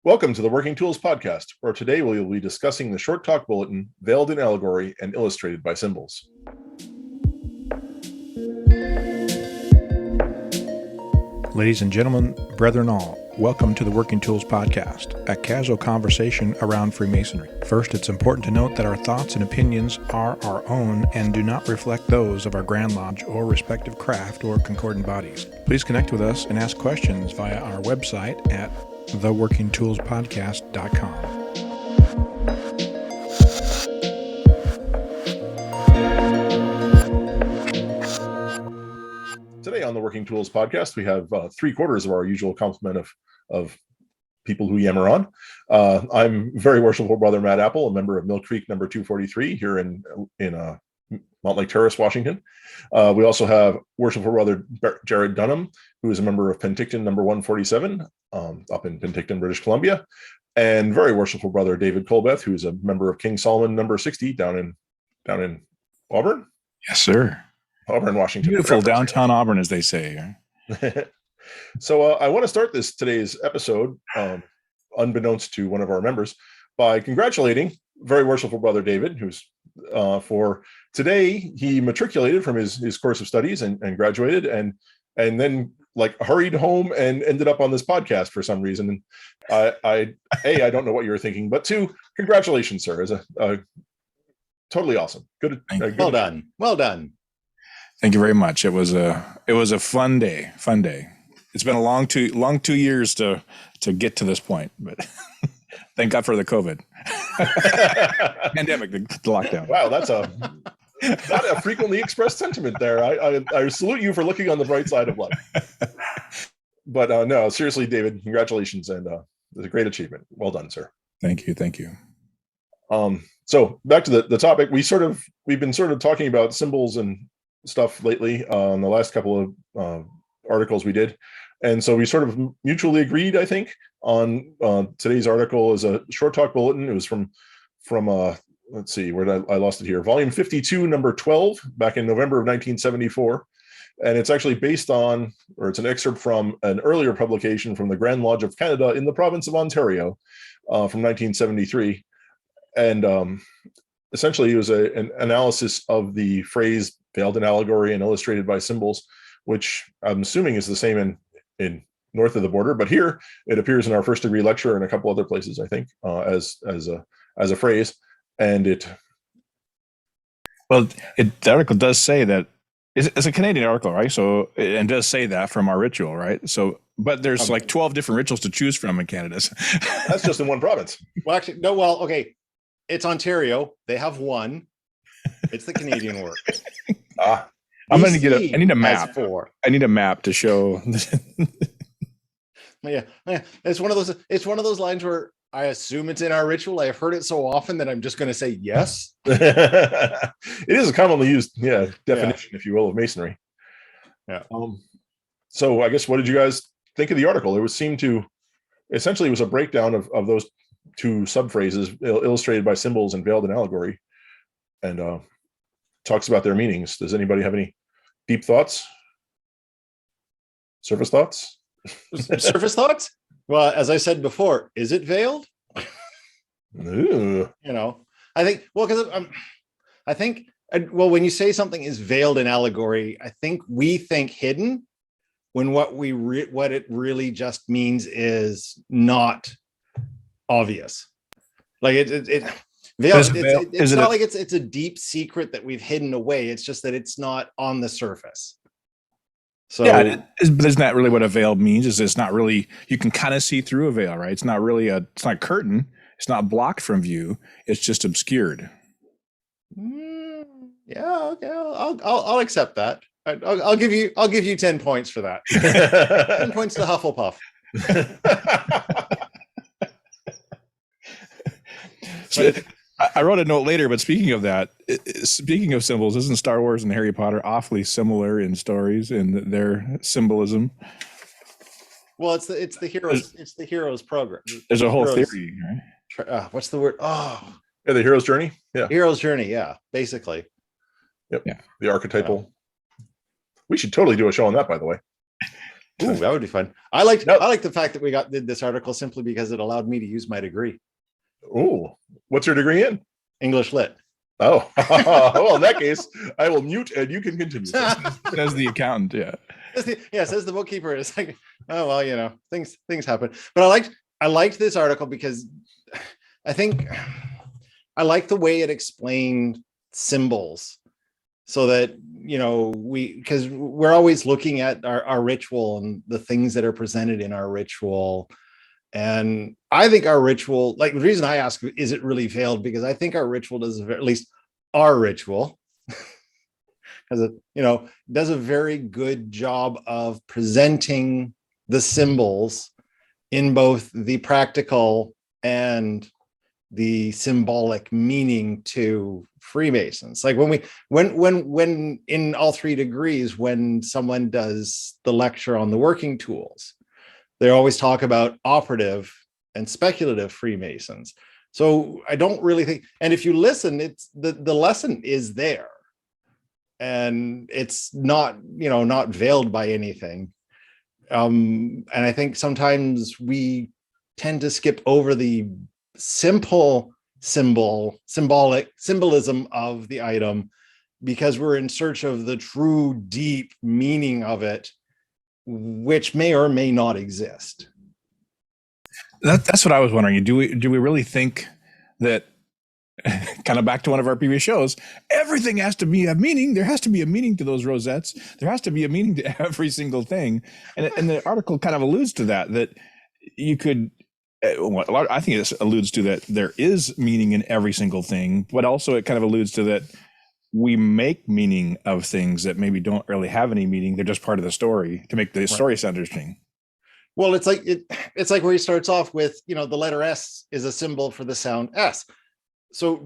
Welcome to the Working Tools Podcast, where today we will be discussing the short talk bulletin, Veiled in Allegory and Illustrated by Symbols. Ladies and gentlemen, brethren all, welcome to the Working Tools Podcast, a casual conversation around Freemasonry. First, it's important to note that our thoughts and opinions are our own and do not reflect those of our Grand Lodge or respective craft or concordant bodies. Please connect with us and ask questions via our website at theworkingtoolspodcast.com. Today on the Working Tools Podcast, we have three-quarters of our usual complement of people who yammer on. I'm Very Worshipful Brother Matt Appel, a member of Mill Creek number 243 here in Montlake Terrace, Washington. We also have Worshipful Brother Jarrod Dunham, who is a member of Penticton number 147 up in Penticton, British Columbia, and Very Worshipful Brother David Colbeth, who is a member of King Solomon number 60 down in Auburn. Yes, sir. Auburn, Washington. Beautiful downtown Auburn, as they say. So I want to start today's episode, unbeknownst to one of our members, by congratulating Very Worshipful Brother David, who's for today he matriculated from his course of studies and graduated, and then hurried home and ended up on this podcast for some reason. And I don't know what you were thinking, but two, congratulations, sir. As a totally awesome. Good. Well done. Well done. Thank you very much. It was a fun day. It's been a long 2 years to get to this point, but thank God for the COVID pandemic, the lockdown. Wow, that's not a frequently expressed sentiment there. I salute you for looking on the bright side of life. But no, seriously, David, congratulations, and it's a great achievement. Well done, sir. Thank you. So back to the topic. We've been sort of talking about symbols and stuff lately on the last couple of articles we did, and so we sort of mutually agreed, I think, on today's article is a short talk bulletin. It was from let's see, where did I lost it here, volume 52, number 12, back in November of 1974, and it's actually based on, or it's an excerpt from an earlier publication from the Grand Lodge of Canada in the province of Ontario from 1973, and essentially it was an analysis of the phrase veiled in allegory and illustrated by symbols, which I'm assuming is the same in north of the border, but here it appears in our first degree lecture and a couple other places, I think, as a phrase. And the article does say that it's a Canadian article, right? So, and does say that from our ritual, right? So, but there's 12 different rituals to choose from in Canada. That's just in one province. Well, actually, no. Well, okay, it's Ontario. They have one. It's the Canadian work. I'm going to I need a map. I need a map to show. Yeah. It's one of those lines where I assume it's in our ritual. I've heard it so often that I'm just going to say yes. It is a commonly used, definition, if you will, of masonry. Yeah. So I guess, what did you guys think of the article? It was a breakdown of those two subphrases, illustrated by symbols and veiled in allegory, and talks about their meanings. Does anybody have any deep thoughts? Surface thoughts? Surface thoughts? Well, as I said before, is it veiled? Ooh. I think, when you say something is veiled in allegory, I think we think hidden, when what it really just means is not obvious. Like it's not like it's a deep secret that we've hidden away. It's just that it's not on the surface. So but isn't that really what a veil means? Is it's not really, you can kind of see through a veil, right? It's not really it's not a curtain. It's not blocked from view. It's just obscured. Yeah, okay. I'll accept that. I'll give you 10 points for that. 10 points to Hufflepuff. So I wrote a note later, but speaking of symbols, isn't Star Wars and Harry Potter awfully similar in stories and their symbolism? Well, it's the hero's program. There's a whole theory, right? What's the word? The hero's journey. Yeah, hero's journey. Yeah, basically. Yep. Yeah, the archetypal. We should totally do a show on that, by the way. Ooh, that would be fun. I like the fact that we did this article simply because it allowed me to use my degree. Ooh, what's your degree in? English Lit. Oh, well, in that case, I will mute and you can continue. Says the accountant, yeah. Says the bookkeeper. It's like, oh well, you know, things happen. But I liked this article because I think I like the way it explained symbols, so that, you know, because we're always looking at our ritual and the things that are presented in our ritual. And I think our ritual, like the reason I ask, is it really veiled? Because I think our ritual does, at least our ritual, does a very good job of presenting the symbols in both the practical and the symbolic meaning to Freemasons. Like when in all 3 degrees, when someone does the lecture on the working tools, they always talk about operative and speculative Freemasons. So I don't really think, and if you listen, it's the lesson is there, and it's not veiled by anything. And I think sometimes we tend to skip over the simple symbolism of the item because we're in search of the true deep meaning of it, which may or may not exist. That's what I was wondering. Do we really think that, kind of back to one of our previous shows, everything has to have meaning? There has to be a meaning to those rosettes. There has to be a meaning to every single thing. And the article kind of alludes to that you could, I think it alludes to that there is meaning in every single thing, but also it kind of alludes to that we make meaning of things that maybe don't really have any meaning. They're just part of the story to make the story sound interesting. Well, it's like where he starts off with, the letter S is a symbol for the sound S. So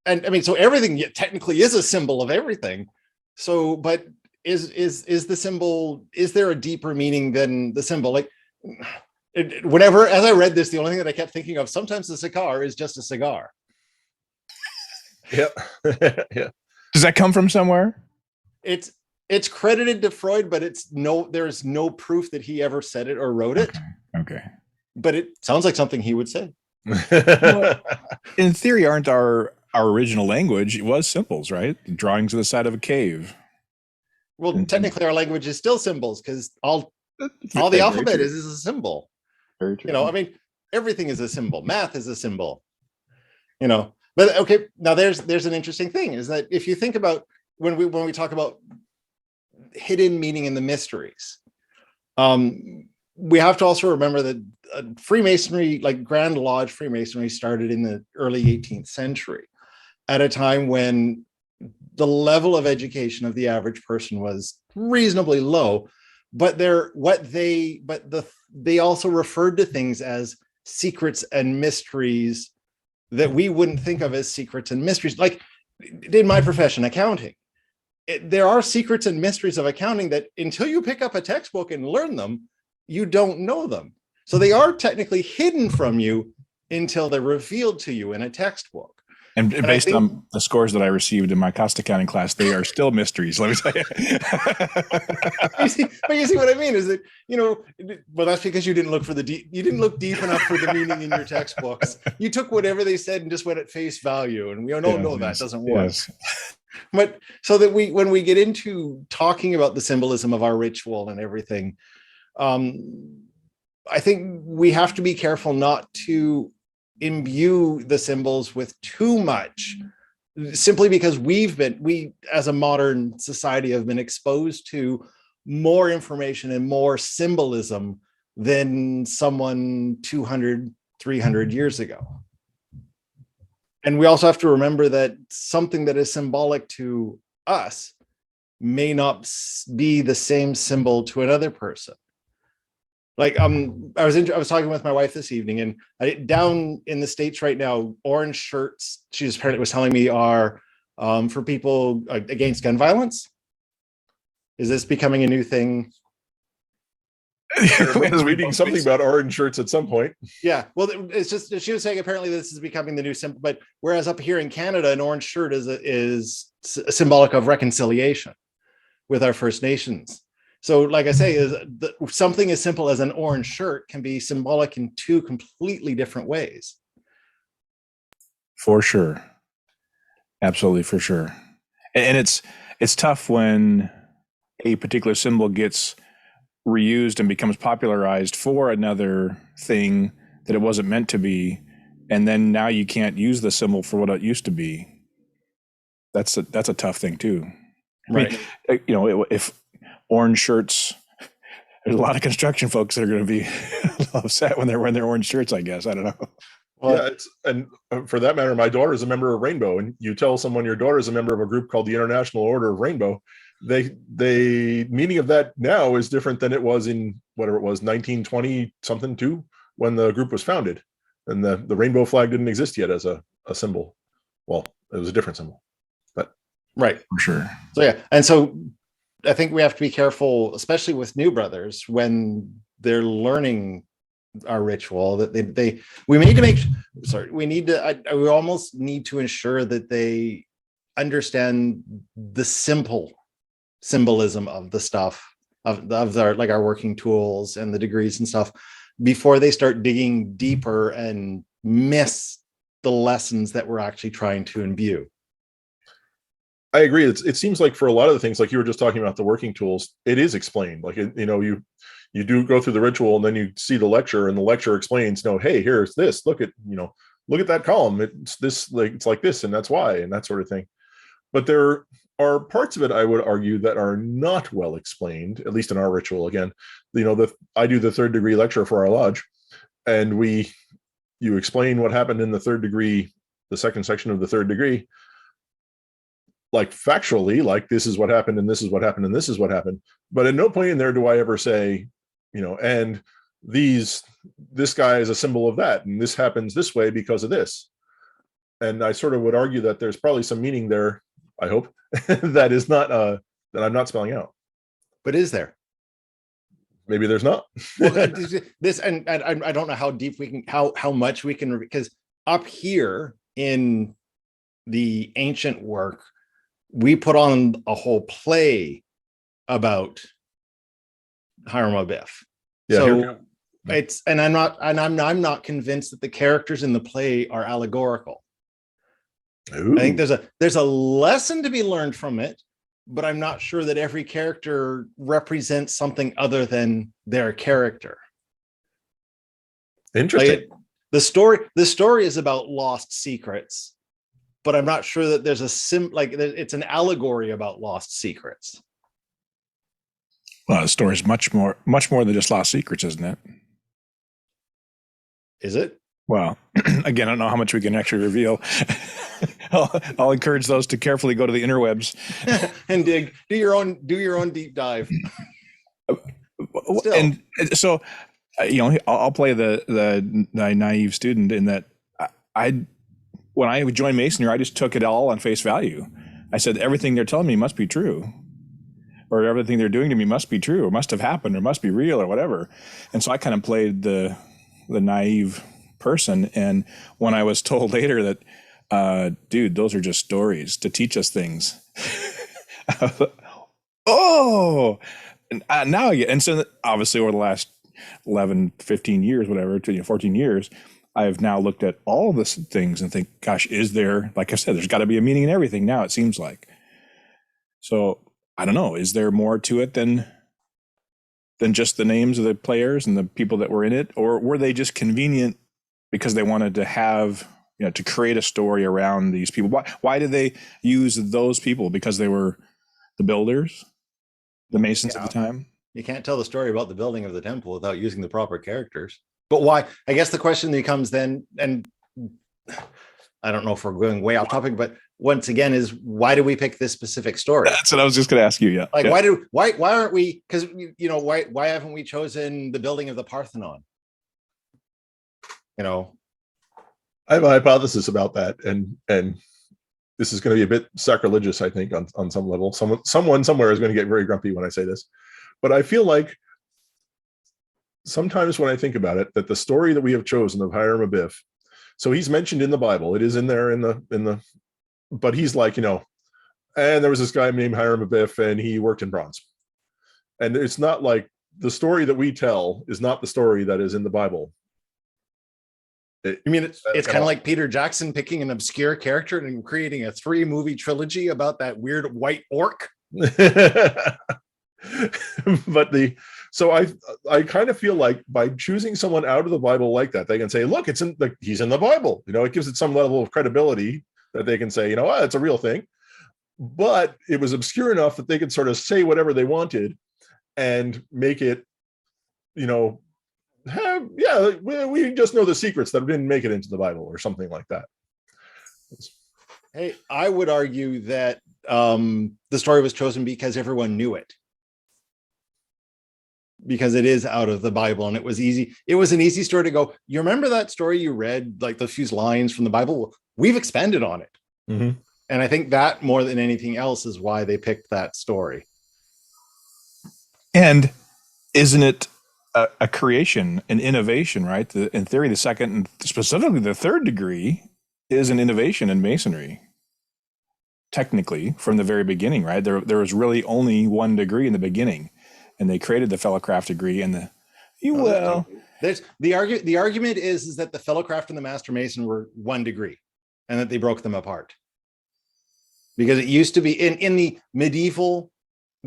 everything technically is a symbol of everything. So, but is the symbol, is there a deeper meaning than the symbol? Like whenever, as I read this, the only thing that I kept thinking of, sometimes the cigar is just a cigar. Yep. Yeah. Does that come from somewhere? It's credited to Freud, but there's no proof that he ever said it or wrote it. Okay. But it sounds like something he would say. Well, in theory, aren't our original language, it was symbols, right? Drawings of the side of a cave. Well, technically our language is still symbols, because all the alphabet is a symbol. Very true. Everything is a symbol. Math is a symbol. But okay, now there's an interesting thing, is that if you think about when we talk about hidden meaning in the mysteries, we have to also remember that Freemasonry, like Grand Lodge Freemasonry, started in the early 18th century, at a time when the level of education of the average person was reasonably low, but they also referred to things as secrets and mysteries that we wouldn't think of as secrets and mysteries. Like in my profession, accounting, there are secrets and mysteries of accounting that until you pick up a textbook and learn them, you don't know them. So they are technically hidden from you until they're revealed to you in a textbook. And based on the scores that I received in my cost accounting class, they are still mysteries, let me tell you. you see what I mean? Is that, well, that's because you didn't look deep enough for the meaning in your textbooks. You took whatever they said and just went at face value. And we all know that doesn't work. Yes. But so that when we get into talking about the symbolism of our ritual and everything, I think we have to be careful not to imbue the symbols with too much, simply because we as a modern society have been exposed to more information and more symbolism than someone 200, 300 years ago. And we also have to remember that something that is symbolic to us may not be the same symbol to another person. Like I was talking with my wife this evening, and down in the States right now, orange shirts, she apparently was telling me, are for people against gun violence. Is this becoming a new thing? I was reading something about orange shirts at some point. Yeah, well, it's just, she was saying apparently this is becoming the new symbol. But whereas up here in Canada, an orange shirt is symbolic of reconciliation with our First Nations. So like I say, something as simple as an orange shirt can be symbolic in two completely different ways. For sure. Absolutely, for sure. And it's tough when a particular symbol gets reused and becomes popularized for another thing that it wasn't meant to be, and then now you can't use the symbol for what it used to be. That's a tough thing too. Right. I mean, if orange shirts, there's a lot of construction folks that are going to be upset when they're wearing their orange shirts, I guess. I don't know. Well, and for that matter, my daughter is a member of Rainbow, and you tell someone your daughter is a member of a group called the International Order of Rainbow, they meaning of that now is different than it was in whatever it was 1920 something too, when the group was founded, and the rainbow flag didn't exist yet as a symbol. Well, it was a different symbol, but right, for sure. So yeah, and so I think we have to be careful, especially with new brothers, when they're learning our ritual, that we almost need to ensure that they understand the simple symbolism of the stuff, of our working tools and the degrees and stuff, before they start digging deeper and miss the lessons that we're actually trying to imbue. I agree. It seems like for a lot of the things, like you were just talking about the working tools, it is explained. Like, you do go through the ritual, and then you see the lecture, and the lecture explains, hey, here's this, look at that column. It's this, it's like this, and that's why, and that sort of thing. But there are parts of it, I would argue, that are not well explained, at least in our ritual. Again, I do the third degree lecture for our lodge, and you explain what happened in the third degree, the second section of the third degree, like factually, like this is what happened, and this is what happened, and this is what happened. But at no point in there do I ever say, and this guy is a symbol of that, and this happens this way because of this. And I sort of would argue that there's probably some meaning there, I hope, that is not that I'm not spelling out. But is there? Maybe there's not. Well, this, and I don't know how deep we can, how much we can, because up here in the ancient work, we put on a whole play about Hiram Abiff. Yeah, so it's, and I'm not convinced that the characters in the play are allegorical. Ooh. I think there's a lesson to be learned from it, but I'm not sure that every character represents something other than their character. Interesting. The story is about lost secrets, but I'm not sure that there's it's an allegory about lost secrets. Well, the story is much more than just lost secrets, isn't it? Is it? Well, again, I don't know how much we can actually reveal. I'll encourage those to carefully go to the interwebs and do your own deep dive. Still. And so, I'll play the naive student in that when I joined Masonry, I just took it all on face value. I said, everything they're telling me must be true, or everything they're doing to me must be true, or must have happened, or must be real, or whatever. And so I kind of played the naive person. And when I was told later that, dude, those are just stories to teach us things. Oh, and now I get, and so obviously over the last 11, 15 years, whatever, 14 years, I've now looked at all the things and think, gosh, is there, like I said, there's got to be a meaning in everything now, it seems like. So I don't know, is there more to it than just the names of the players and the people that were in it? Or were they just convenient because they wanted to have, to create a story around these people? Why did they use those people? Because they were the builders, the Masons at the time? You can't tell the story about the building of the temple without using the proper characters. But why? I guess the question becomes then, and I don't know if we're going way off topic, but once again, is why do we pick this specific story? That's what I was just going to ask you. Yeah. Like, why aren't we? Because why haven't we chosen the building of the Parthenon? I have a hypothesis about that, and this is going to be a bit sacrilegious, I think, on some level. Someone somewhere is going to get very grumpy when I say this, but I feel like sometimes when I think about it, that the story that we have chosen of Hiram Abiff, so he's mentioned in the Bible, it is in there in the, but he's like, and there was this guy named Hiram Abiff, and he worked in bronze, And it's not like the story that we tell is not the story that is in the Bible. You mean it's kind of like Peter Jackson picking an obscure character and creating a 3-movie trilogy about that weird white orc? But I kind of feel like by choosing someone out of the Bible like that, they can say, look, he's in the Bible. It gives it some level of credibility that they can say, it's a real thing. But it was obscure enough that they could sort of say whatever they wanted and make it, we just know the secrets that didn't make it into the Bible or something like that. Hey, I would argue that the story was chosen because everyone knew it. Because it is out of the Bible and it was easy. It was an easy story to go, you remember that story you read, like the few lines from the Bible? We've expanded on it. Mm-hmm. And I think that more than anything else is why they picked that story. And isn't it a creation, an innovation, right? In theory, the second and specifically the third degree is an innovation in Masonry. Technically, from the very beginning, right? There was really only one degree in the beginning, and they created the Fellowcraft degree and there's the argument is that the Fellowcraft and the Master Mason were one degree and that they broke them apart. Because it used to be in the medieval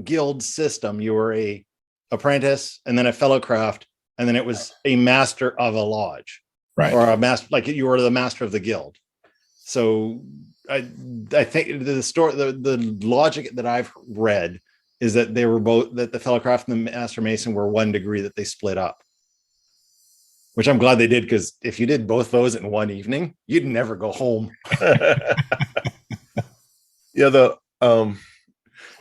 guild system, you were a apprentice and then a Fellowcraft, and then it was a master of a lodge, right? Or a master, like you were the master of the guild. So I think the story, the logic that I've read is that they were both, that the Fellowcraft and the Master Mason were one degree that they split up. Which I'm glad they did, because if you did both those in one evening, you'd never go home. Yeah,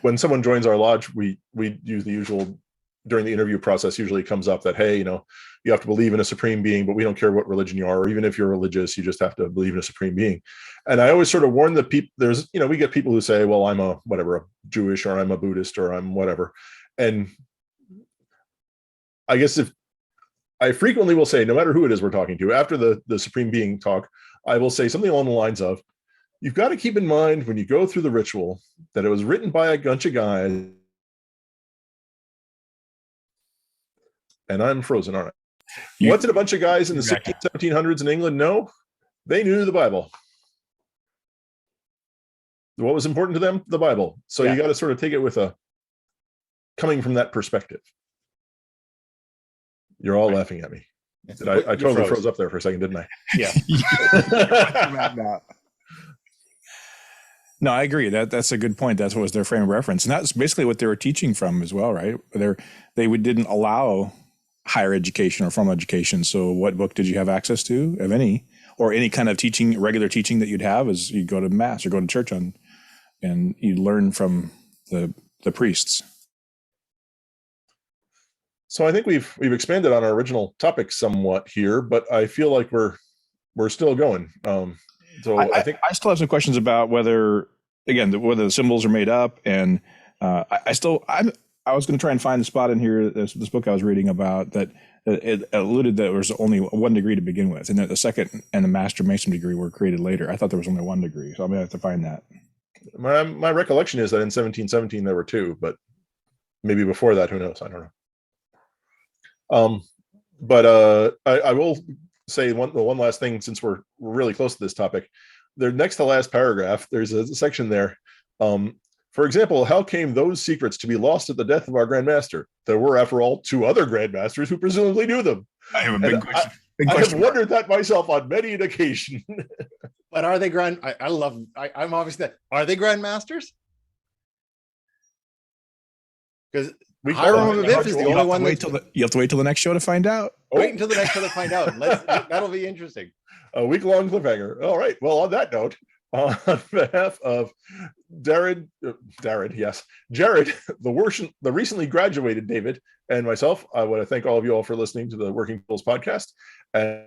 when someone joins our lodge, we use the usual, during the interview process, usually comes up that, hey, you have to believe in a supreme being, but we don't care what religion you are, or even if you're religious, you just have to believe in a supreme being. And I always sort of warn the people, we get people who say, well, I'm a Jewish, or I'm a Buddhist, or I'm whatever. And I guess I frequently will say, no matter who it is we're talking to, after the supreme being talk, I will say something along the lines of, you've got to keep in mind when you go through the ritual that it was written by a bunch of guys. And I'm frozen, aren't I? What did a bunch of guys in the 1700s in England know? They knew the Bible. What was important to them? The Bible. So you got to sort of take it with coming from that perspective. You're all laughing at me. I totally froze up there for a second, didn't I? Yeah. No, I agree. That's a good point. That was their frame of reference. And that's basically what they were teaching from as well, right? They didn't allow higher education or formal education. So what book did you have access to, if any, or any kind of teaching, regular teaching that you'd have is you go to mass or go to church and you learn from the priests. So I think we've expanded on our original topic somewhat here, but I feel like we're still going. So I think I still have some questions about whether the symbols are made up, and I was going to try and find the spot in here, this book I was reading about, that it alluded that there was only one degree to begin with, and that the second and the Master Mason degree were created later. I thought there was only one degree, so I'm going to have to find that. My recollection is that in 1717 there were two, but maybe before that, who knows? I don't know. But I will say one last thing, since we're really close to this topic. The next to last paragraph, there's a section there. For example, how came those secrets to be lost at the death of our Grand Master? There were, after all, two other Grand Masters who presumably knew them. I have a big question. I have wondered that myself on many an occasion. But are they I'm obviously that. Are they Grand Masters? Because Hiram of Aviv is the only one. You have to wait till the next show to find out. Wait until the next show to find out. That'll be interesting. A week-long cliffhanger. All right. Well, on that note, on behalf of Jarrod, the recently graduated David, and myself, I want to thank all of you all for listening to the Working Tools podcast. And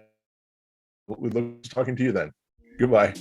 we look forward to talking to you then. Goodbye.